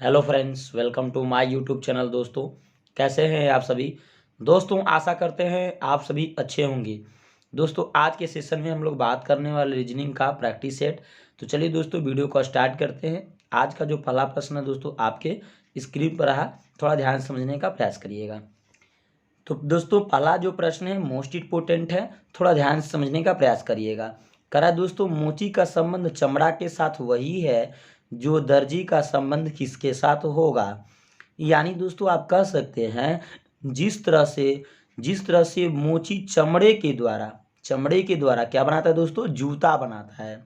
Hello friends, welcome to my YouTube channel. दोस्तों, कैसे हैं आप सभी? दोस्तों, आशा करते हैं आप सभी अच्छे होंगे। दोस्तों, आज के सेशन में हम लोग बात करने वाले रीजनिंग का प्रैक्टिस सेट। तो चलिए दोस्तों, वीडियो को स्टार्ट करते हैं। आज का जो पहला प्रश्न है दोस्तों, आपके स्क्रीन पर रहा, थोड़ा ध्यान से समझने का प्रयास करिएगा। तो दोस्तों, पहला जो प्रश्न है मोस्ट इम्पोर्टेंट है, थोड़ा ध्यान से समझने का प्रयास करिएगा। करा दोस्तों, मोची का संबंध चमड़ा के साथ वही है जो दर्जी का संबंध किसके साथ होगा। यानी दोस्तों, आप कह सकते हैं जिस तरह से मोची चमड़े के द्वारा क्या बनाता है दोस्तों, जूता बनाता है।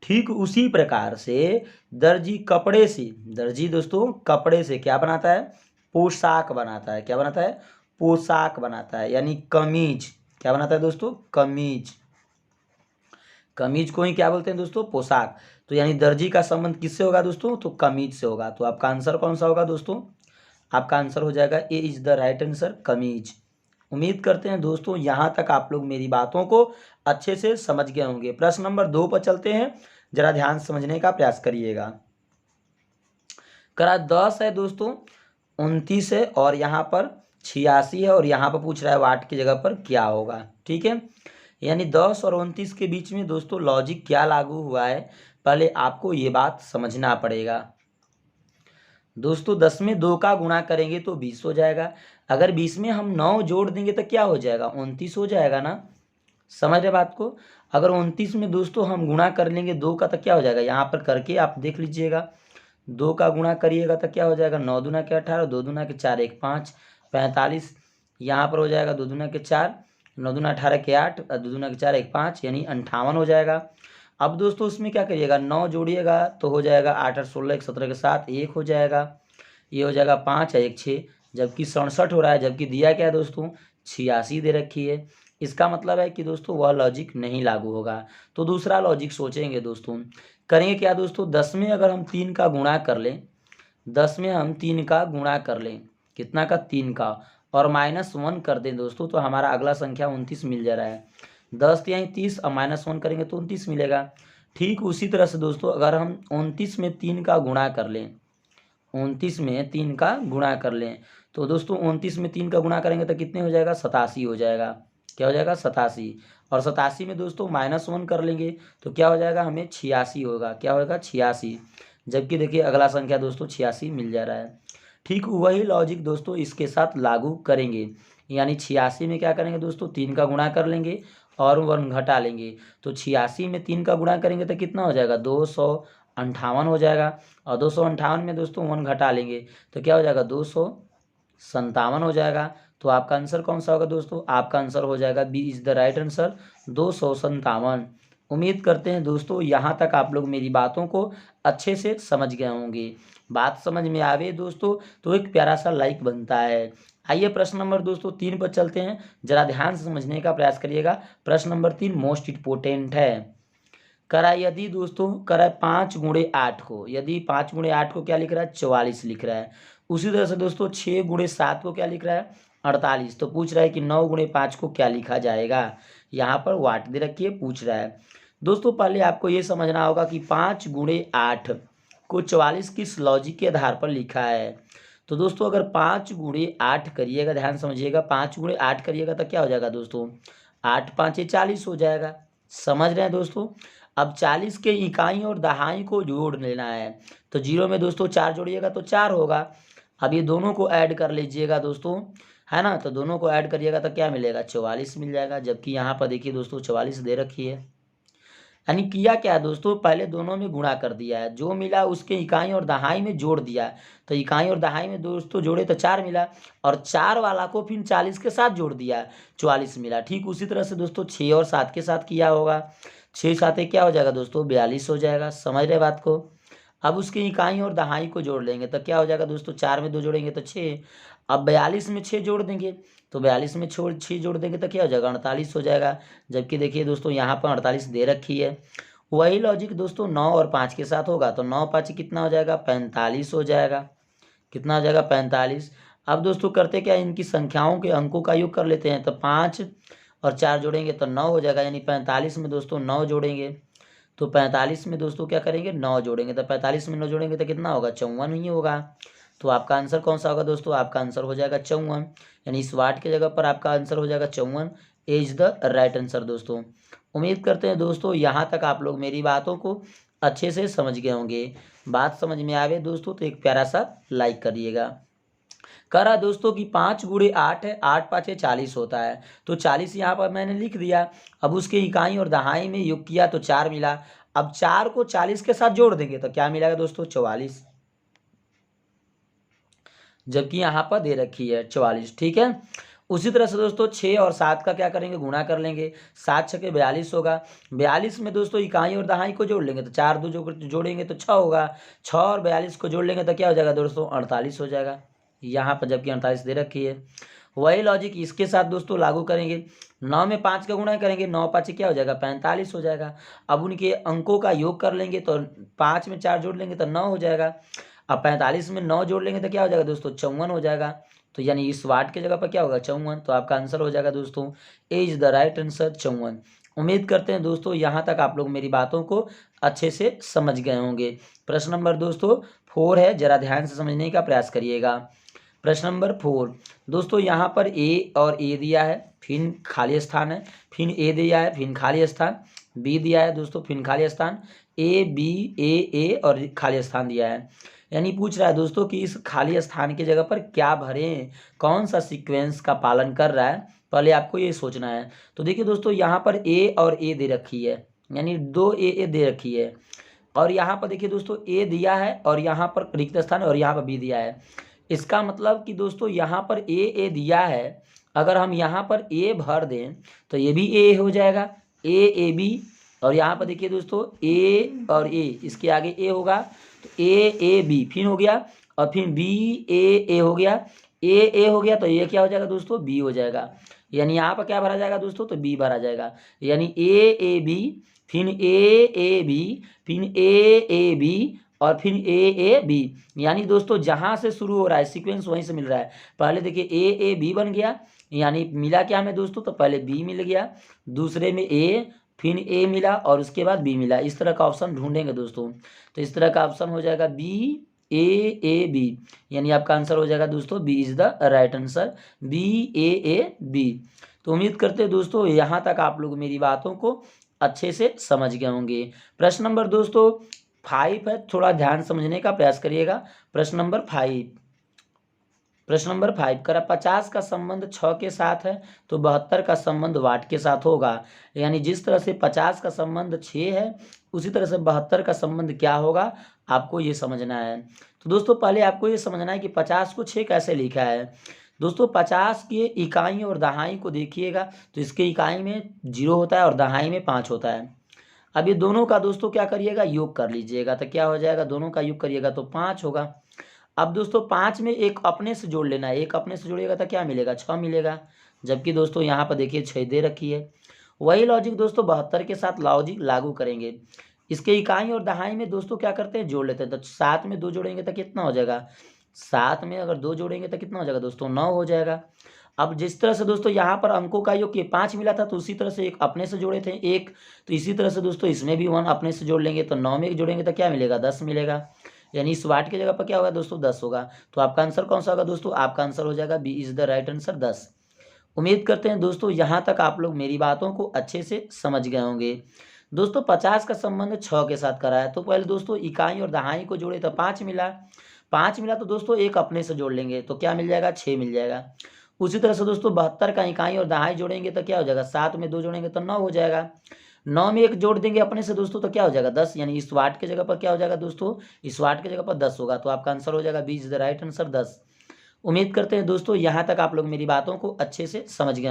ठीक उसी प्रकार से दर्जी दोस्तों कपड़े से क्या बनाता है, पोशाक बनाता है। क्या बनाता है? पोशाक बनाता है, यानी कमीज। क्या बनाता है दोस्तों? कमीज। कमीज को ही क्या बोलते हैं दोस्तों? पोशाक। तो यानी दर्जी का संबंध किससे होगा दोस्तों? तो कमीज से होगा। तो आपका आंसर कौन सा होगा दोस्तों? आपका आंसर हो जाएगा ए इज द राइट आंसर, कमीज। उम्मीद करते हैं दोस्तों यहाँ तक आप लोग मेरी बातों को अच्छे से समझ गए होंगे। प्रश्न नंबर 2 पर चलते हैं, जरा ध्यान समझने का प्रयास करिएगा। करा 10 है दोस्तों, 29 है और यहाँ पर 86 है, और यहाँ पर पूछ रहा है वाट की जगह पर क्या होगा। ठीक है, यानी 10 और 29 के बीच में दोस्तों लॉजिक क्या लागू हुआ है, पहले आपको ये बात समझना पड़ेगा। दोस्तों 10 में 2 का गुणा करेंगे तो 20 हो जाएगा। अगर 20 में हम 9 जोड़ देंगे तो क्या हो जाएगा? 29 हो जाएगा ना। समझ रहे बात को? अगर 29 में दोस्तों हम गुणा कर लेंगे 2 का तो क्या हो जाएगा? यहाँ पर करके आप देख लीजिएगा। 2 का गुणा करिएगा तो क्या हो जाएगा? 9 दूना के 18, 2 दूना के 4, 1 5, 45। यहाँ पर हो जाएगा 2 दूना के 4, 9 दूना 18 के 8, 2 दूना के 4, 1 5, यानी 58 हो जाएगा। अब दोस्तों उसमें क्या करिएगा? 9 जोड़िएगा तो हो जाएगा 8 और 16, 1 17 के साथ 1 हो जाएगा। ये हो जाएगा 5 है 1 6, जबकि 67 हो रहा है, जबकि दिया क्या है दोस्तों? 86 दे रखी है। इसका मतलब है कि दोस्तों वह लॉजिक नहीं लागू होगा। तो दूसरा लॉजिक सोचेंगे दोस्तों, करेंगे क्या दोस्तों? 10 में अगर हम 3 का गुणा कर लें, 10 में हम 3 का गुणा कर लें, कितना का? 3 का, और -1 कर दें दोस्तों, तो हमारा अगला संख्या 29 मिल जा रहा है। 10 यानी 30 और -1 करेंगे तो 29 मिलेगा। ठीक उसी तरह से दोस्तों अगर हम 29 में 3 का गुणा कर लें, 29 में 3 का गुणा कर लें, तो दोस्तों 29 में 3 का गुणा करेंगे तो कितने हो जाएगा? 87 हो जाएगा। क्या हो जाएगा? 87। और 87 में दोस्तों -1 कर लेंगे तो क्या हो जाएगा? हमें 86 होगा। क्या होगा? 86। जबकि देखिए अगला संख्या दोस्तों 86 मिल जा रहा है। ठीक वही लॉजिक दोस्तों इसके साथ लागू करेंगे, यानी 86 में क्या करेंगे दोस्तों? 3 का गुणा कर लेंगे और 1 घटा लेंगे। तो 86 में 3 का गुणा करेंगे तो कितना हो जाएगा? 258 हो जाएगा। और 258 में दोस्तों 1 घटा लेंगे तो क्या हो जाएगा? 257 हो जाएगा। तो आपका आंसर कौन सा होगा दोस्तों? आपका आंसर हो जाएगा B is the right answer, 257। उम्मीद करते हैं दोस्तों यहाँ तक आप लोग मेरी बातों को अच्छे से समझ गए होंगे। बात समझ में आवे दोस्तों तो एक प्यारा सा लाइक बनता है। आइए प्रश्न नंबर दोस्तों 3 पर चलते हैं, जरा ध्यान से समझने का प्रयास करिएगा। प्रश्न नंबर 3 मोस्ट इम्पोर्टेंट है। करा यदि दोस्तों करा 5 गुणे 8 को, यदि 5 गुणे 8 को क्या लिख रहा है? 44 लिख रहा है। उसी तरह से दोस्तों 6 गुणे 7 को क्या लिख रहा है? 48। तो पूछ रहा है कि 9 गुणे 5 को क्या लिखा जाएगा। यहाँ पर वाट दे रखी है, पूछ रहा है। दोस्तों पहले आपको ये समझना होगा कि 5 गुणे 8 को 44 किस लॉजिक के आधार पर लिखा है। तो दोस्तों अगर 5 गुणे 8 करिएगा, ध्यान समझिएगा, 5 गुणे 8 करिएगा तो क्या हो जाएगा दोस्तों? 8 5 40 हो जाएगा। समझ रहे हैं दोस्तों? अब 40 के इकाई और दहाई को जोड़ लेना है। तो 0 में दोस्तों 4 जोड़िएगा तो 4 होगा। अब ये दोनों को ऐड कर लीजिएगा दोस्तों, है ना। तो दोनों को ऐड करिएगा तो क्या मिलेगा? 44 मिल जाएगा। जबकि यहाँ पर देखिए दोस्तों 44 दे रखी है। यानी किया क्या है दोस्तों? पहले दोनों में गुणा कर दिया है, जो मिला उसके इकाई और दहाई में जोड़ दिया। तो इकाई और दहाई में दोस्तों जोड़े तो 4 मिला, और 4 वाला को फिर 40 के साथ जोड़ दिया, 44 मिला। ठीक उसी तरह से दोस्तों 6 और 7 के साथ किया होगा। 6 7 क्या हो जाएगा दोस्तों? 42 हो जाएगा। समझ रहे बात को? अब उसके इकाई और दहाई को जोड़ लेंगे तो क्या हो जाएगा दोस्तों? 4 में 2 जोड़ेंगे तो 6। अब 42 में 6 जोड़ देंगे, तो 42 में 6 जोड़ देंगे तो क्या हो जाएगा? 48 हो जाएगा। जबकि देखिए दोस्तों यहाँ पर 48 दे रखी है। वही लॉजिक दोस्तों 9 और 5 के साथ होगा। तो 9 5 कितना हो जाएगा? 45 हो जाएगा। कितना हो जाएगा? 45। अब दोस्तों करते क्या, इनकी संख्याओं के अंकों का योग कर लेते हैं। तो 5 और 4 जोड़ेंगे तो 9 हो जाएगा, यानी 45 में दोस्तों 9 जोड़ेंगे तो 45 में दोस्तों क्या करेंगे 9 जोड़ेंगे, तो 45 में 9 जोड़ेंगे तो कितना होगा 54 ही होगा। तो आपका आंसर कौन सा होगा दोस्तों, आपका आंसर हो जाएगा 54, यानी इस वाट की जगह पर आपका आंसर हो जाएगा 54 इज द राइट आंसर दोस्तों। उम्मीद करते हैं दोस्तों यहाँ तक आप लोग मेरी बातों को अच्छे से समझ गए होंगे। बात समझ में आवे दोस्तों तो एक प्यारा सा लाइक करिएगा। कह रहा दोस्तों कि 5 गुणे 8 है, 8 5 40 होता है, तो 40 यहाँ पर मैंने लिख दिया। अब उसके इकाई और दहाई में योग किया तो 4 मिला। अब 4 को 40 के साथ जोड़ देंगे तो क्या मिलेगा दोस्तों 44, जबकि यहाँ पर दे रखी है 44। ठीक है, उसी तरह से दोस्तों 6 और 7 का क्या करेंगे गुणा कर लेंगे, 7 छके 42 होगा। 42 में दोस्तों इकाई और दहाई को जोड़ लेंगे तो 4 दो जोड़ेंगे तो 6 होगा। 6 और 42 को जोड़ लेंगे तो क्या हो जाएगा दोस्तों 48 हो जाएगा यहाँ पर, जबकि 48 दे रखी है। वही लॉजिक इसके साथ दोस्तों लागू करेंगे। 9 में 5 का गुणा करेंगे, 9 5 क्या हो जाएगा 45 हो जाएगा। अब उनके अंकों का योग कर लेंगे तो 5 में 4 जोड़ लेंगे तो 9 हो जाएगा। अब 45 में 9 जोड़ लेंगे तो क्या हो जाएगा दोस्तों 54 हो जाएगा। तो यानी इस वाट की जगह पर क्या होगा 54, तो आपका आंसर हो जाएगा दोस्तों ए इज द राइट आंसर 54। उम्मीद करते हैं दोस्तों यहाँ तक आप लोग मेरी बातों को अच्छे से समझ गए होंगे। प्रश्न नंबर दोस्तों 4 है, जरा ध्यान से समझने का प्रयास करिएगा। प्रश्न नंबर 4 दोस्तों यहाँ पर ए और ए दिया है, फिर खाली स्थान है, फिर ए दिया है, फिर खाली स्थान, बी दिया है दोस्तों, फिर खाली स्थान, ए बी ए और खाली स्थान दिया है। यानी पूछ रहा है दोस्तों कि इस खाली स्थान की जगह पर क्या भरें, कौन सा सीक्वेंस का पालन कर रहा है, पहले आपको ये सोचना है। तो देखिए दोस्तों यहाँ पर ए और ए दे रखी है, यानी 2 ए दे रखी है, और यहाँ पर देखिए दोस्तों ए दिया है और यहाँ पर रिक्त स्थान और यहाँ पर बी दिया है। इसका मतलब कि दोस्तों यहाँ पर ए दिया है, अगर हम यहाँ पर ए भर दें तो ये भी ए हो जाएगा, ए बी, और यहाँ पर देखिए दोस्तों ए और ए, इसके आगे ए होगा तो ए बी फिर हो गया, और फिर बी ए हो गया, ए हो गया तो ये क्या हो जाएगा दोस्तों बी हो जाएगा। यानी यहाँ पर क्या भरा जाएगा दोस्तों तो बी भरा जाएगा। यानी ए बी फिर ए बी फिर ए बी और फिर ए बी, यानी दोस्तों जहाँ से शुरू हो रहा है सीक्वेंस वहीं से मिल रहा है। पहले देखिए ए बी बन गया, यानी मिला क्या हमें दोस्तों तो पहले बी मिल गया, दूसरे में ए, फिर ए मिला और उसके बाद बी मिला। इस तरह का ऑप्शन ढूंढेंगे दोस्तों, तो इस तरह का ऑप्शन हो जाएगा बी ए बी, यानी आपका आंसर हो जाएगा दोस्तों B is the right answer, B A B. तो उम्मीद करते हैं दोस्तों यहाँ तक आप लोग मेरी बातों को अच्छे से समझ गए होंगे। प्रश्न नंबर दोस्तों 5 है, थोड़ा ध्यान समझने का प्रयास करिएगा। प्रश्न नंबर 5, प्रश्न नंबर 5 करा 50 का संबंध 6 के साथ है तो 72 का संबंध वाट के साथ होगा। यानी जिस तरह से 50 का संबंध 6 है उसी तरह से 72 का संबंध क्या होगा आपको ये समझना है। तो दोस्तों पहले आपको ये समझना है कि 50 को 6 कैसे लिखा है। दोस्तों 50 के इकाई और दहाई को देखिएगा तो इसके इकाई में 0 होता है और दहाई में 5 होता है। अब ये दोनों का दोस्तों क्या करिएगा योग कर लीजिएगा, तो क्या हो जाएगा दोनों का योग करिएगा तो 5 होगा। अब दोस्तों 5 में एक अपने से जोड़ लेना है, एक अपने से जोड़िएगा तो क्या मिलेगा 6 मिलेगा, जबकि दोस्तों यहाँ पर देखिए 6 दे रखी है। वही लॉजिक दोस्तों 72 के साथ लॉजिक लागू करेंगे। इसके इकाई और दहाई में दोस्तों क्या करते हैं जोड़ लेते हैं, तो 7 में 2 जोड़ेंगे तो कितना हो जाएगा, 7 में अगर 2 जोड़ेंगे तो कितना हो जाएगा दोस्तों 9 हो जाएगा। अब जिस तरह से दोस्तों यहाँ पर अंकों का योग 5 मिला था तो उसी तरह से एक अपने से जोड़े थे एक, तो इसी तरह से दोस्तों इसमें भी 1 अपने से जोड़ लेंगे तो 9 में जोड़ेंगे तो क्या मिलेगा 10 मिलेगा। यानी इस वाट की जगह पर क्या होगा दोस्तों 10 होगा। तो आपका आंसर कौन सा होगा दोस्तों, आपका आंसर हो जाएगा B is the right answer 10। उम्मीद करते हैं दोस्तों यहाँ तक आप लोग मेरी बातों को अच्छे से समझ गए होंगे। दोस्तों 50 का संबंध 6 के साथ करा है, तो पहले दोस्तों इकाई और दहाई को जोड़े तो 5 मिला, 5 मिला तो दोस्तों एक अपने से जोड़ लेंगे तो क्या मिल जाएगा 6 मिल जाएगा। उसी तरह से दोस्तों 72 का इकाई और दहाई जोड़ेंगे तो क्या हो जाएगा, 7 में 2 जोड़ेंगे तो 9 हो जाएगा, 9 में 1 जोड़ देंगे अपने से दोस्तों तो क्या हो जाएगा 10। यानी इस वाट के जगह पर क्या हो जाएगा दोस्तों, इस वाट के जगह पर 10 होगा। तो आपका आंसर हो जाएगा B is the right answer 10। उम्मीद करते हैं दोस्तों यहाँ तक आप लोग मेरी बातों को अच्छे से समझ गए।